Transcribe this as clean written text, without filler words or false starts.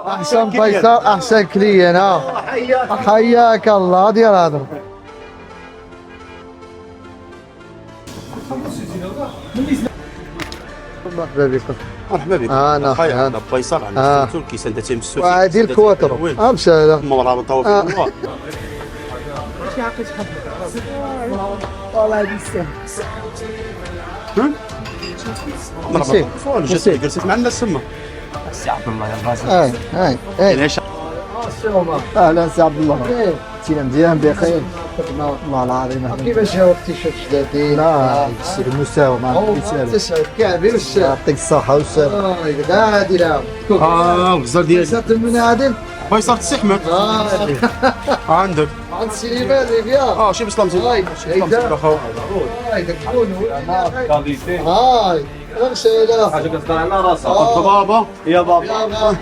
احسن فيصل، احسن كليين. حياك الله ديال هذا. مرحبا بكم. مرحبا بك. انا انا فيصل عندنا تركي سندتين بالسوق وهذه الكواترو امشي مرة بطاوف والله هذه السنه جلست معنا السمة سي عبد الله يا الغازي. اهلا سي عبد الله. انت مزيان بخير؟ والله العظيم. كيفاش جاوب التيشيرت جدادين؟ لا يسير المساواه مع الانسان. تسعد كعبي والشام. يعطيك الصحة والسلامة. غادي لا. الغزال ديالي فيصل من عادل. فيصل تسي احمد. عندك عند سليمان ليبيا. شي بسلام زين. هاي امشي لا. حاجة كتصدر على راسها. بابا يا بابا.